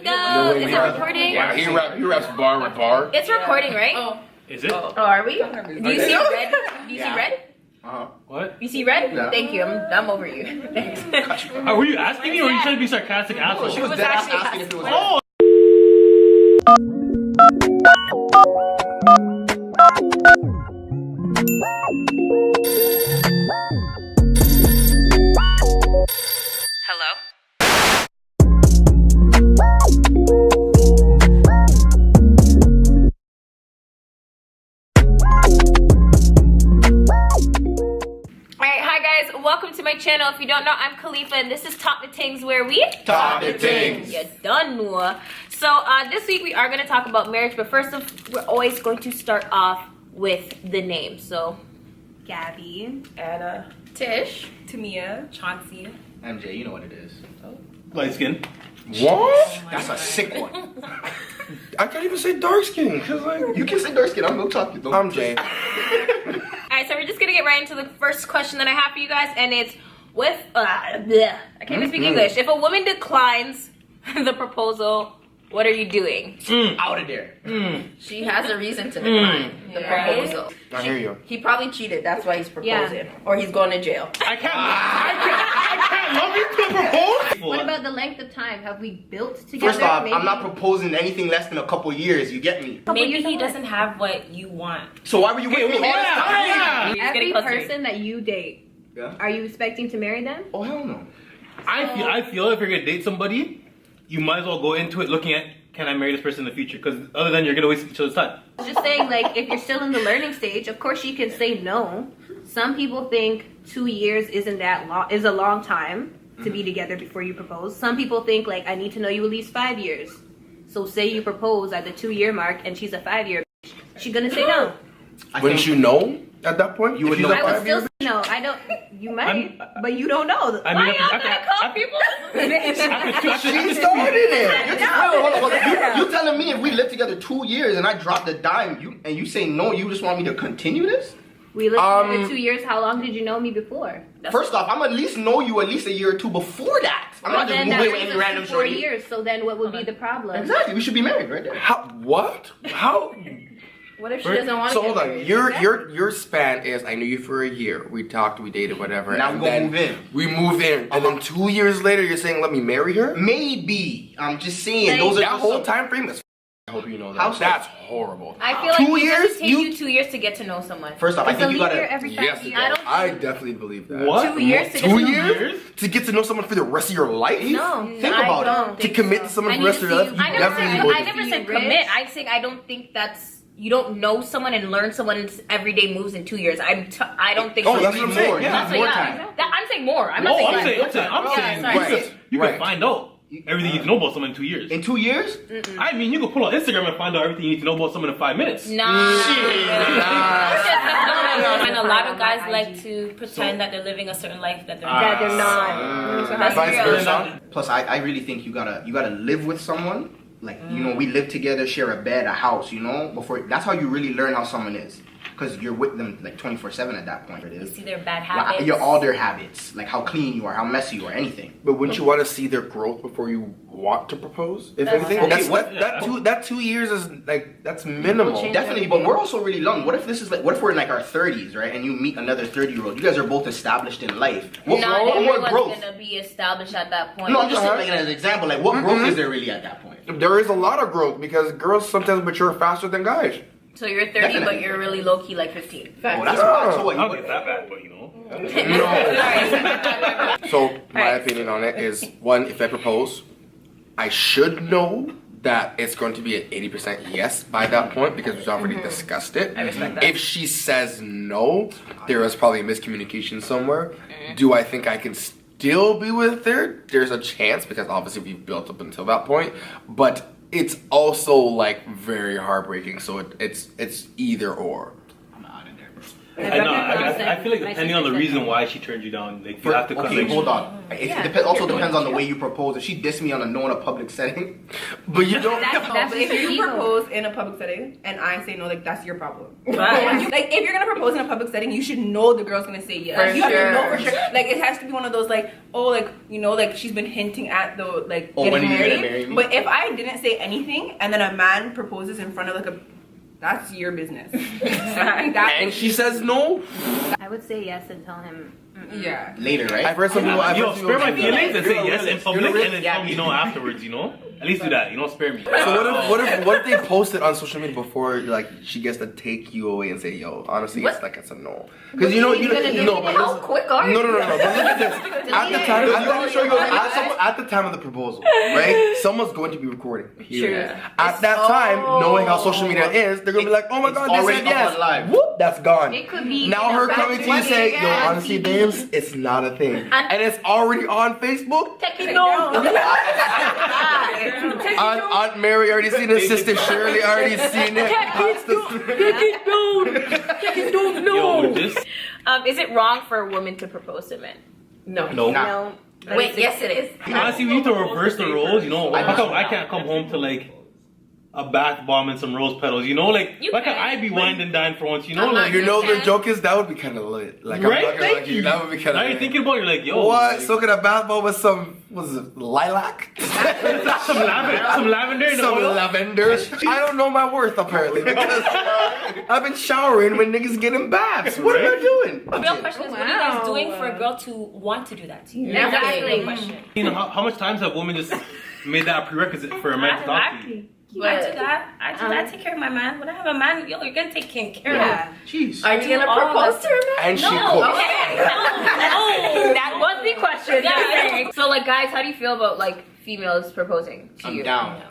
go. Is it recording? Yeah, he raps bar with bar. It's recording, right? Oh. Is it? Oh, are we? Do you see red? Do you see red? What? You see red? Yeah. Thank you. I'm over you. Thanks. Were you asking me or were you trying to be sarcastic asshole? She was was dead ass actually asking if it was. Oh! Hello? Alright, hi guys, welcome to my channel. If you don't know, I'm Khalifa and this is Talk the Tingz, where we Talk the Tingz. You done know. So this week we are going to talk about marriage, but first we're always going to start off with the name. So Gabby, Anna, Tish, Tamia, Chauncey. MJ, you know what it is. Light skin. What? That's a sick one. I can't even say dark skin. Like, you can say dark skin. I'm gonna talk you though. I'm Jay. Alright, so we're just gonna get right into the first question that I have for you guys, and it's with I can't even speak English. If a woman declines the proposal, what are you doing? Out of there. She has a reason to decline the proposal. I hear you. He probably cheated. That's why he's proposing, or he's going to jail. I can't love you to propose. What about the length of time? Have we built together? First off, maybe? I'm not proposing anything less than a couple years. You get me? Maybe he doesn't have what you want. So why were you with me all this time? Yeah. Every getting closer. person that you date, Yeah. are you expecting to marry them? Oh hell no. I feel if you're gonna date somebody, you might as well go into it looking at, can I marry this person in the future? Because other than you're gonna waste each other's time. I was just saying, like, if you're still in the learning stage, of course you can say no. Some people think 2 years is a long time to be together before you propose. Some people think, like, I need to know you at least 5 years. So say you propose at the 2-year mark and she's a 5-year bitch. She's gonna say no. Wouldn't you know at that point? You would know. I would still say no. I don't. You might, but you don't know. I mean, She started it. Hold on. You telling me if we live together 2 years and I drop the dime, you say no, you just want me to continue this? We lived together 2 years. How long did you know me before? First off, I'm at least know you at least a year or two before that. I'm not just Then moving that with any brings us random to 4 shorty. years. So then, what would be the problem? Exactly, we should be married right there. How? What? How? What if she doesn't want to So get hold on. married? Your span is I knew you for a year. We talked, we dated, whatever. Now and we gonna then move in. We move in, and then 2 years later, you're saying let me marry her. Maybe. I'm just saying, Like, those are That just whole some- time frame is. I hope you know that. How so? That's horrible. I feel like 2 it years? doesn't take you 2 years to get to know someone. First off, I It's think a you leap gotta. year every 5 Yes, it years. does. I definitely believe that. What? 2 years to get 2 to know years to get to know someone for the rest of your life. No, Think I about it. don't To think commit so. to someone I for the need rest to of your see life. you- You I never definitely said, would. I never said Rich. commit. I think I don't think that's. You don't know someone and learn someone's everyday moves in 2 years. I don't think. Oh, so. that's what I'm saying. More. Yeah. That's what, More yeah. time. I'm saying more. I'm No, not saying I'm less. saying sorry. you Right. can find out everything you need to know about someone in 2 years. In 2 years? I mean, you can pull on Instagram and find out everything you need to know about someone in 5 minutes. And a lot of guys like to pretend that they're living a certain life that they're not. That they're not. So That's how- Vice real. versa. Plus, I really think you gotta live with someone. Like, you know, we live together, share a bed, a house, you know? That's how you really learn how someone is. Because you're with them like 24/7 at that point. You see their bad Like, habits. you're all their habits. Like how clean you are, how messy you are, anything. But wouldn't you want to see their growth before you want to propose? If That's anything, right. that's, Okay, that 2 years is like that's minimal. change. Definitely, but we're also really young. What if this is like, what if we're in like our 30s, right? And you meet another 30-year-old. You guys are both established in life. What Not more everyone's growth? gonna be established at that point. No, I'm just saying, like, as an example, like what growth is there really at that point? There is a lot of growth because girls sometimes mature faster than guys. So you're 30, Definitely. but you're really low key like 15. Oh, that's Yeah. wild. So what? I don't get that bad, but you know. No. So my opinion on it is one: if I propose, I should know that it's going to be an 80% yes by that point because we've already discussed it. I respect that. If she says no, there was probably a miscommunication somewhere. Do I think I can still be with her? There's a chance because obviously we've built up until that point, but it's also like very heartbreaking. So it's either or. I'm out of there, bro. I know. I feel like depending on the reason why she turned you down, like you have to. Okay, hold on. It also depends on the way you propose. If she dissed me on a no in a public setting, but you don't. That's if you ego. propose in a public setting and I say no, like that's your problem. Like if you're gonna propose in a public setting, you should know the girl's gonna say yes. For You have to sure. know for sure. Like it has to be one of those like, oh, like you know, like she's been hinting at the like Oh, getting when are you married. gonna marry me? But if I didn't say anything and then a man proposes in front of like a, that's your business. And she says no. I would say yes and tell him. Yeah. later, right? I've heard some people. I've Yo, heard some spare people my do that. feelings and say yes in public and then Yeah. tell me no afterwards. You know, at least do that. You know, spare me. So what if they post it on social media before like she gets to take you away and say, yo, honestly, it's like it's a no. Because you know but How quick are you? no. But look at this. At the time, at the time of the proposal, right? Someone's going to be recording. Period. At that time, knowing how social media is, they're gonna be like, oh my god, they already said up yes. on live. Whoop, that's gone. It could be Now in her a coming to you back say, yo, again. honestly, babes, it's not a thing, and it's already on Facebook. Aunt Mary already seen it. Sister Shirley already seen it. Yo, just Is it wrong for a woman to propose to men? no. Nah. No. Wait, yes it is. Honestly, we need to reverse the roles. You know, how come I can't come home to like a bath bomb and some rose petals? You know, like You why can't can. I be wined and dined for once? You know, I'm like not- You know the joke is that would be kind of lit. Like Right? I'm not gonna Thank lie to you. you. That would be kind now of. you're thinking about it, you're like, yo, What? like, Soaking a bath bomb with some lilac? some lavender in the Some oil. lavender. I don't know my worth apparently because I've been showering when niggas get in baths. What am I doing? The real question is, what are you guys doing for a girl to want to do that to you? Yeah, That's the exactly. real question. You know, how much times have women just made that a prerequisite for a man to talk to you? I do that. I take care of my man. When I have a man, yo, you're gonna take care of him. Jeez. Are you gonna propose to her, man? And she No, cooks. okay. No. That was the question. Yeah. So, like, guys, how do you feel about like females proposing to I'm you? down.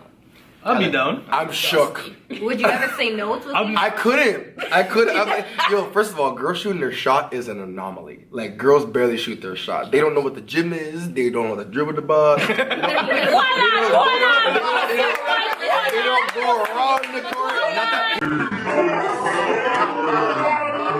I'll be down. I'm shook. Would you ever say no to a I'm- I couldn't. I'm like, yo, first of all, girls shooting their shot is an anomaly. Like, girls barely shoot their shot. They don't know what the gym is. They don't know how to dribble the ball. They don't go around the court.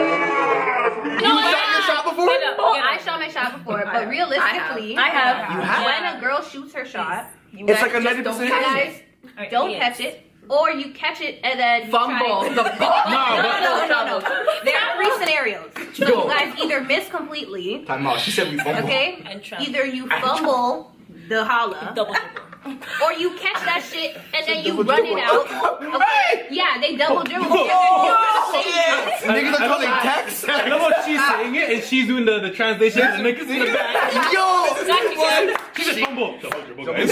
You shot your shot before? I shot my shot before, but realistically, I have. You have? when a girl shoots her shot, you It's guys like a just 90% don't chance. guys don't catch it, or you catch it and then you Fumble. try- The ball. No. There are three scenarios. So you guys either miss completely, Time out. She said we fumbled. okay? And try. Either you fumble the holla, Double. or you catch that shit and then you run it out. Okay? Yeah, they double dribble. Yes. Niggas are calling text. I love how she's saying it and she's doing the translation and niggas in the back. Yo! She just fumbled. Double dribble, guys.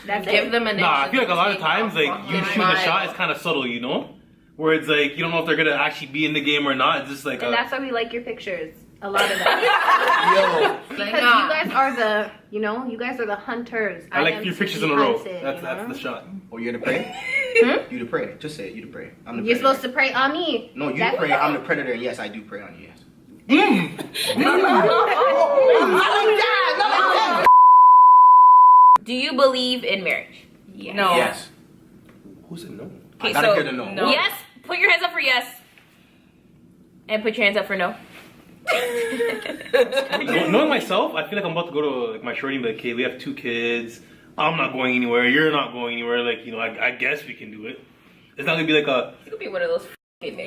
That's Give it. them an Nah, I feel like a lot of times, like, you Fucking shooting a mind. shot is kind of subtle, you know? Where it's like, you don't know if they're gonna actually be in the game or not. It's just like, And that's why we like your pictures. A lot of that. Yo. Because you guys are the, you guys are the hunters. I like am 3 to pictures be in a row. hunted, That's you know? the shot. Oh, you're the prey? You the prey. Just say it. You the prey. I'm the You're predator. supposed to pray on me. No, you That's- the prey. I'm the predator. And yes, I do prey on you. Yes. Do you believe in marriage? No. Yes. Who said no? Okay, I gotta so hear the no. yes. Put your hands up for yes, and put your hands up for no. Knowing myself, I feel like I'm about to go to like my shorty and be like, okay, we have 2 kids. I'm not going anywhere. You're not going anywhere. Like, I guess we can do it. It's not gonna be like a. It could be one of those. You're getting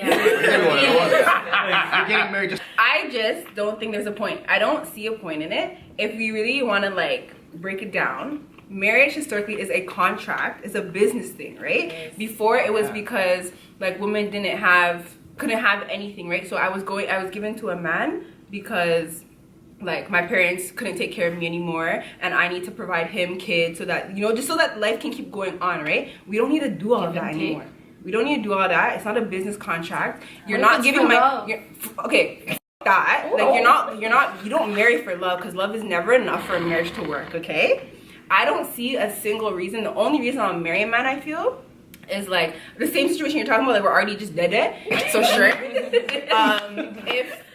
married just. I just don't think there's a point. I don't see a point in it. If we really want to like break it down, marriage historically is a contract. It's a business thing, right? Yes. Before it was because like women couldn't have anything, right? So I was given to a man because like my parents couldn't take care of me anymore and I need to provide him kids so that just so that life can keep going on, right? We don't need to do all of that anymore. We don't need to do all that. It's not a business contract. You're not giving okay, that. Like you don't marry for love because love is never enough for a marriage to work, okay? I don't see a single reason. The only reason I'll marry a man, I feel, is like the same situation you're talking about, like we're already just dead. So sure.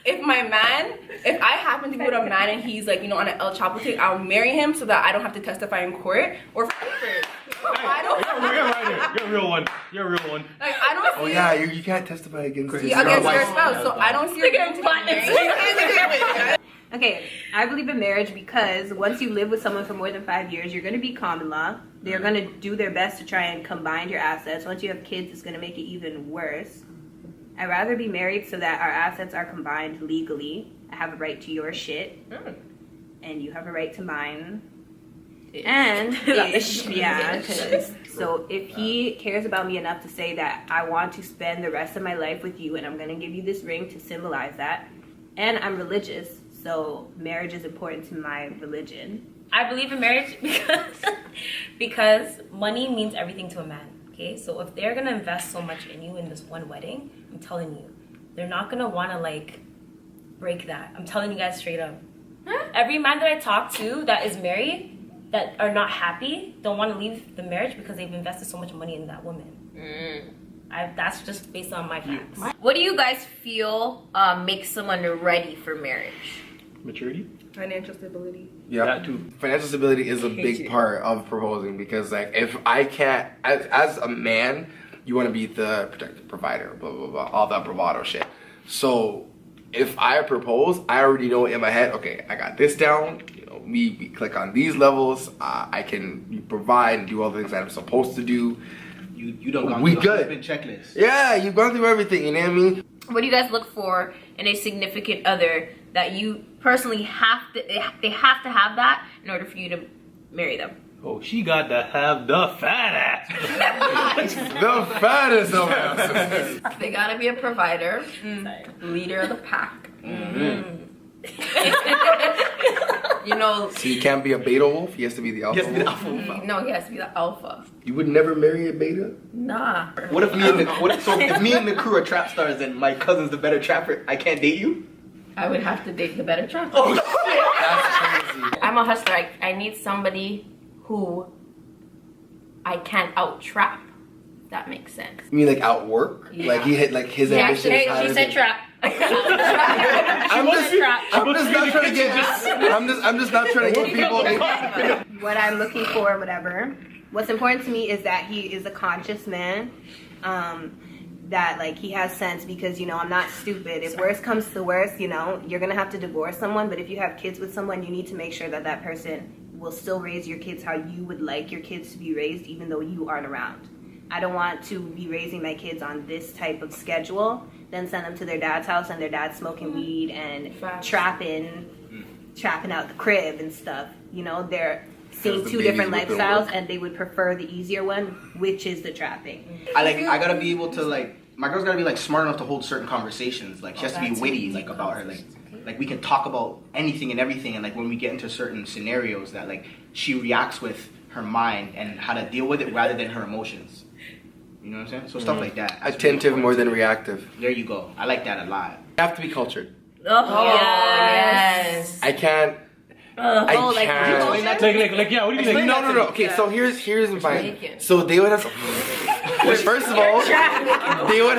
If my man, if I happen to be with a man and he's like, on an El Chapo thing, I'll marry him so that I don't have to testify in court or for papers. I don't. You're a real one. You're a real one. Like I don't see Oh yeah, you can't testify against against your spouse, so I don't see her getting to get married. Okay, I believe in marriage because once you live with someone for more than 5 years, you're going to be common law. They're going to do their best to try and combine your assets. Once you have kids, it's going to make it even worse. I'd rather be married so that our assets are combined legally. I have a right to your shit, and you have a right to mine. And yeah, so if he cares about me enough to say that I want to spend the rest of my life with you and I'm going to give you this ring to symbolize that, and I'm religious, so marriage is important to my religion. I believe in marriage because money means everything to a man. Okay, so if they're gonna invest so much in you in this one wedding, I'm telling you, they're not gonna want to like break that. I'm telling you guys straight up. Every man that I talk to that is married that are not happy don't want to leave the marriage because they've invested so much money in that woman. That's just based on my facts. What do you guys feel makes someone ready for marriage? Maturity? Financial stability. Yeah, That too. financial stability is a big part of proposing because, like, if I can't, as a man, you want to be the protective provider, blah blah blah, all that bravado shit. So, if I propose, I already know in my head, okay, I got this down. You know, we click on these levels. I can provide and do all the things that I'm supposed to do. You don't go We through good. the checklist. Yeah, you've gone through everything. You know what I mean? What do you guys look for in a significant other that you personally have to, they have to have that in order for you to marry them? Oh, she got to have the fat ass. The fattest of asses. They gotta be a provider, leader of the pack. You know, So you can't be a beta wolf. He has to be the alpha. Yes, be the wolf. alpha. no, he has to be the alpha. You would never marry a beta. Nah. What if me and if me and the crew are trap stars and my cousin's the better trapper, I can't date you? I would have to date the better trapper. Oh shit! That's crazy. I'm a hustler. I need somebody who I can out trap. If that makes sense. You mean like outwork? Yeah. Like he hit like his ambition. is higher She said than- trap. I'm just not trying to get. I'm just not trying to get people. What I'm looking for, whatever. What's important to me is that he is a conscious man. That like he has sense because, you know, I'm not stupid. If worst comes to worst, you know, you're gonna have to divorce someone, but if you have kids with someone, you need to make sure that that person will still raise your kids how you would like your kids to be raised, even though you aren't around. I don't want to be raising my kids on this type of schedule, then send them to their dad's house and their dad's smoking weed and trapping out the crib and stuff. You know, they're seeing the two babies different whipping lifestyles work. and they would prefer the easier one, which is the trapping. I gotta be able to like. My girl's gotta be like smart enough to hold certain conversations. Like she has to be witty, like about her. Like we can talk about anything and everything. And like when we get into certain scenarios, that like she reacts with her mind and how to deal with it rather than her emotions. You know what I'm saying? So stuff like that. That's really Attentive more important. than reactive. There you go. I like that a lot. You have to be cultured. Oh, Yes. I can't. I can't. Like, yeah, what do you mean? No. Okay, so here's fine. Jamaican. So they would have. First of all, they would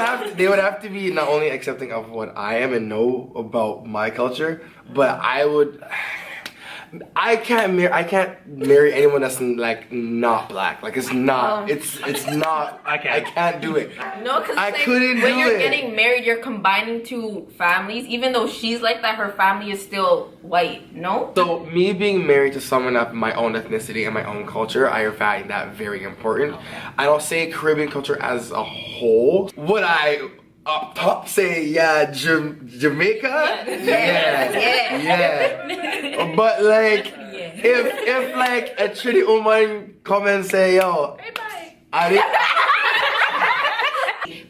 have to be not only accepting of what I am and know about my culture, but I can't marry anyone that's like not black. Like it's not. It's not. I can't do it. No, because I couldn't when do you're it. getting married, you're combining two families. Even though she's like that, her family is still white. No. So me being married to someone of my own ethnicity and my own culture, I find that very important. I don't say Caribbean culture as a whole. Would I up top say Jamaica? Yeah. But like if like a Trinity woman come and say, yo,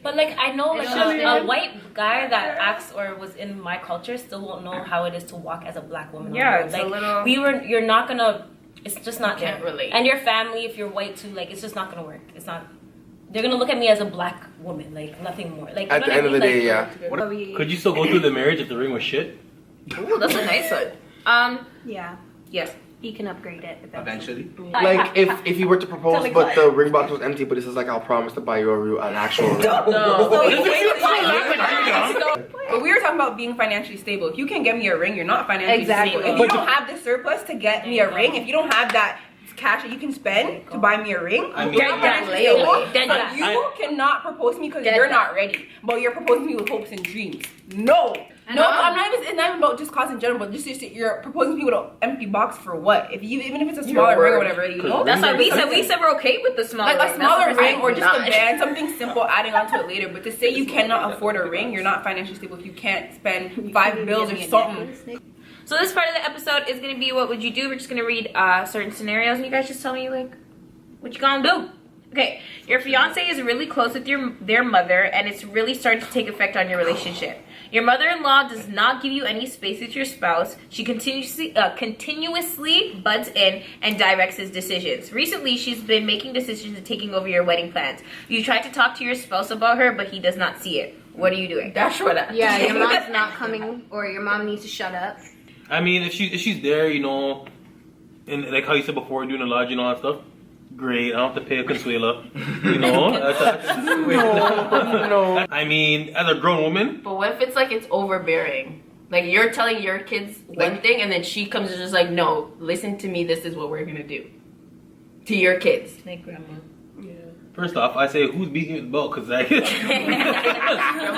But like I know like a white guy that acts or was in my culture still won't know how it is to walk as a black woman. Yeah, on it's the road. a Like little- you're not gonna. It's just not Can't gonna relate. And your family, if you're white too, like it's just not gonna work. It's not. They're gonna look at me as a black woman, like nothing more. Like you at know the what end I of the mean? day, Like, yeah. Could you still go through the marriage if the ring was shit? Ooh, that's a nice one. Yeah, Yes. he can upgrade it Eventually. Like if you were to propose but the ring box was empty, but it says like I'll promise to buy you an actual ring. But we were talking about being financially stable. If you can get me a ring, you're not financially Exactly. stable. If you don't have the surplus to get me a ring, if you don't have that cash that you can spend to buy me a ring. I mean, You're not financially stable, Dead so done. you cannot propose to me because Dead you're done. not ready. But you're proposing to me with hopes and dreams. No. No, I'm not even. It's not even about just cost in general, but just you're proposing to me with an empty box for what? Even if it's a smaller ring or whatever, you know. That's why we said we're okay with the smaller Like a smaller ring or just not. a band, something simple, adding onto it later. But to say you cannot afford a ring, you're not financially stable if you can't spend 5 bills or something. So this part of the episode is gonna be what would you do? We're just gonna read certain scenarios, and you guys just tell me like what you gonna do. Okay, your fiance is really close with their mother, and it's really starting to take effect on your relationship. Your mother-in-law does not give you any space with your spouse. She continuously butts in and directs his decisions. Recently, she's been making decisions and taking over your wedding plans. You tried to talk to your spouse about her, but he does not see it. What are you doing? Teshawna. Yeah, your mom's not coming, or your mom needs to shut up. I mean, if she's there, you know, and like how you said before, doing the lodging and all that stuff, great. I don't have to pay a consuela, you know. No. I mean, as a grown woman, But what if it's like it's overbearing? Like you're telling your kids one thing and then she comes and just like, no, listen to me, this is what we're gonna do. To your kids. Like grandma. first off, I say who's beating the belt because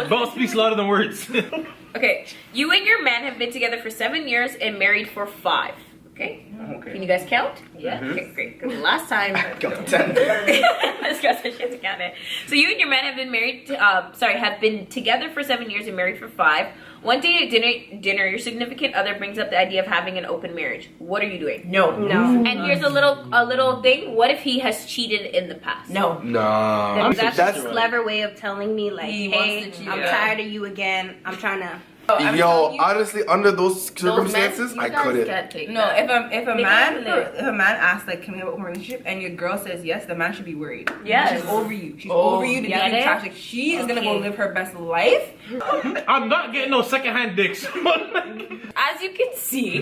belt speaks louder than words. Okay, you and your man have been together for 7 years and married for 5. Okay? Okay. Can you guys count? Yeah. Okay, great. 'Cause last time, Count to 10. this girl said she has to count it. So you and your man have been married. Have been together for 7 years and married for 5. One day at dinner, your significant other brings up the idea of having an open marriage. What are you doing? No. And here's a little thing. What if he has cheated in the past? No. Nah. That's That's a clever way of telling me, like, He hey, wants to cheat, I'm yeah. tired of you again. I'm trying to. I'm yo, telling you- honestly, under those Those circumstances, men, I you guys couldn't. can't take No, that. if a They man can't live. if a man asks like, can we have an open relationship, and your girl says yes, the man should be worried. Yes. She's over you. She's Oh, over you to get get it? trash. Like she is gonna go Okay. live her best life. I'm not getting no secondhand dicks. As you can see,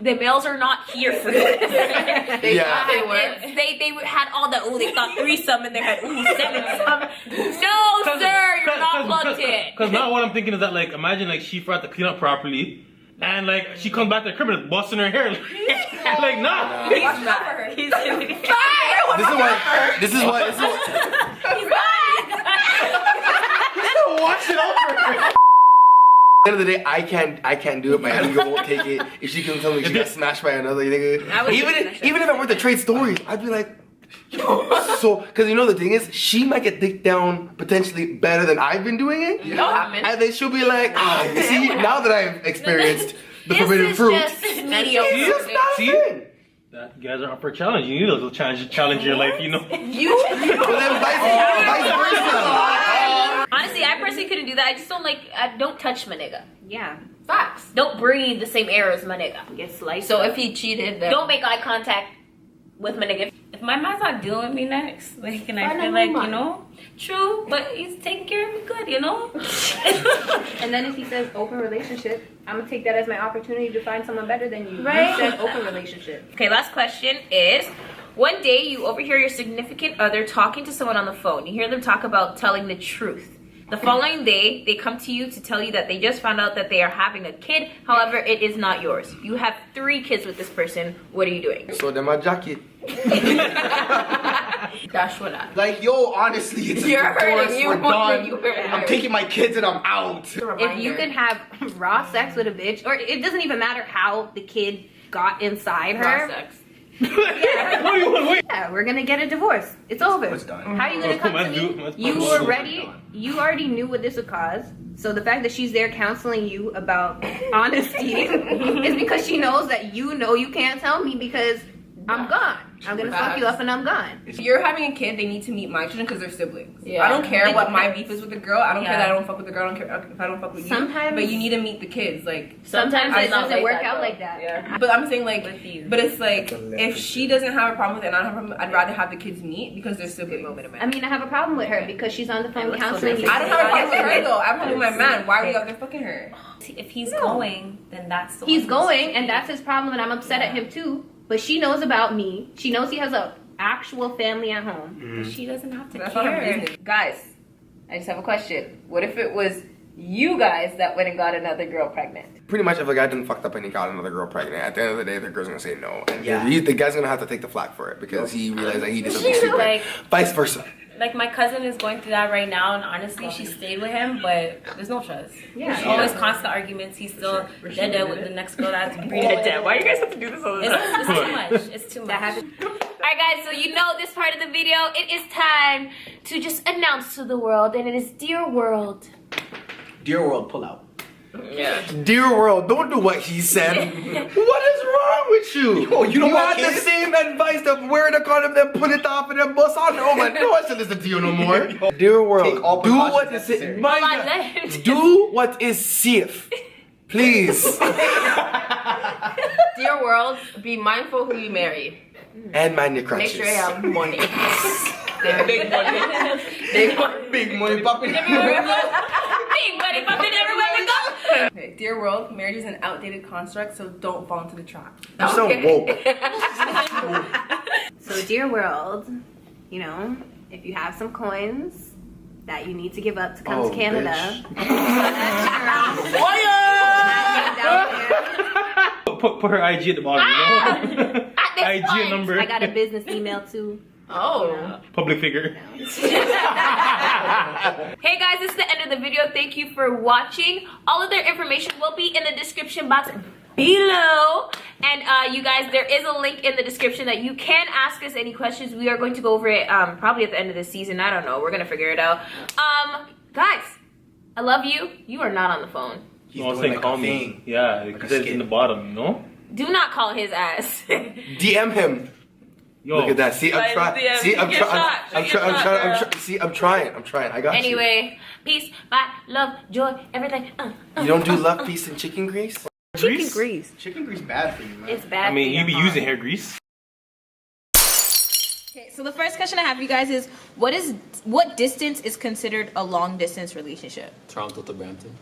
the males are not here for this. Yeah. They were. They had all the they thought threesome in their head. Ooh, 7-some. No, sir, you're not plugged in. Because now what I'm thinking is that, like, imagine, like, she forgot to clean up properly, and, like, she comes back to the crib and is busting her hair. Like, nah. He's Watch out not. for her. He's This is what. He's back. Watch it out for her. At the end of the day, I can't do it. My ego won't take it. If she can tell me she got smashed by another nigga, I would even do that shit. if I were to trade stories, I'd be like, so because you know the thing is, she might get dicked down potentially better than I've been doing it, That'll happen. and then she'll be like, see, now that I've experienced the forbidden fruit, mediocre. it's just not a See? thing. That, you guys are up for a challenge. You need those little challenge your life, you know. But then vice versa. Honestly, I personally couldn't do that. I just don't like. Don't touch my nigga. Yeah. Facts. Don't breathe the same air as my nigga. Get sliced. So if he cheated, then Don't make eye contact with my nigga. If my man's not dealing with me next, like, and I Find feel a like, woman. you know, true, but he's taking care of me good, you know? And then if he says open relationship, I'm gonna take that as my opportunity to find someone better than you. Right. You said open relationship. Okay, last question is, one day you overhear your significant other talking to someone on the phone. You hear them talk about telling the truth. The following day, they come to you to tell you that they just found out that they are having a kid. However, it is not yours. You have 3 kids with this person. What are you doing? So then my jacket. that's what I. Like, yo, honestly, it's a You're divorce. hurting. You We're done. you hurt. I'm taking my kids and I'm out. If you can have raw sex with a bitch, or it doesn't even matter how the kid got inside her. sex. Wait. Yeah, we're gonna get a divorce. It's over. It's done. How are you gonna come to me? You were ready. You already knew what this would cause. So the fact that she's there counseling you about honesty is because she knows that you know you can't tell me because I'm gone. I'm gonna fuck you up and I'm gone. If you're having a kid, they need to meet my children because they're siblings. Yeah. I don't care what my beef is with the girl. I don't care Yeah. that I don't fuck with the girl. I don't care if I don't fuck with you. Sometimes- But you need to meet the kids. Like, Sometimes It it's not doesn't like work that, out though. like that. Yeah. but I'm saying like, With you. but it's like if she doesn't have a problem with it and I don't have a problem, I'd rather have the kids meet because they're siblings. I mean, I have a problem with her because she's on the phone looks counseling so you. I don't have a problem with her though. I have a problem with my man. Why are we out there fucking her? If he's going, then that's the He's one going, and that's his problem, and I'm upset at him too. But she knows about me. She knows he has a actual family at home. She doesn't have to That's not her care. business. Guys, I just have a question. What if it was you guys that went and got another girl pregnant? Pretty much, if a guy done fucked up and he got another girl pregnant, at the end of the day, the girl's gonna say no. And Yeah. the guy's gonna have to take the flack for it because he realized that he did something She's stupid. like- Vice versa. Like my cousin is going through that right now, and honestly, she stayed with him, but there's no trust. Yeah. There's always constant arguments. He's still dead with the next girl that's breeding. Why you guys have to do this all the time? It's too much. It's too much. That happened. Alright guys, so you know this part of the video. It is time to just announce to the world, and it is Dear World. Dear world, pull out. Dear world, don't do what he said. What is wrong with you? Yo, you don't had want the kids? same advice of wear the condom, then put it off, and then bust on. Oh man, no one should listen to you no more. Dear world, Take all do precautions what is necessary. safe. Hold on, let him just- Do what is safe, please. Dear world, be mindful who you marry. And mind your Make crutches. sure you have money. Big money. Big money popping. Big buddy bumping everywhere we go. Okay, dear world, marriage is an outdated construct, so don't fall into the trap. You're so woke. So, dear world, you know, if you have some coins that you need to give up to come Oh, to Canada, Put her IG at the bottom, you know? At this IG point, number. I got a business email too. Oh. Public figure. Hey guys, this is the end of the video. Thank you for watching. All of their information will be in the description box below. And you guys, there is a link in the description that you can ask us any questions. We are going to go over it probably at the end of the season. I don't know. We're gonna figure it out. Guys, I love you. You are not on the phone. He's No, I was doing saying like call a me. thing. Yeah, Like a because it's skit. in the bottom, you know? Do not call his ass. DM him. Yo. Look at that. See, I'm Guys, trying. DM. See, I'm Get shot. trying. I'm Get trying. shot, See, I'm trying. I got Anyway, peace, bye, love, joy, everything. you. You don't do love, peace, and chicken grease? Grease? Grease. Chicken grease bad for you, man. It's bad. I mean, for you be your using heart. hair grease. Okay, so the first question I have for you guys is, what distance is considered a long distance relationship? Toronto to Brampton.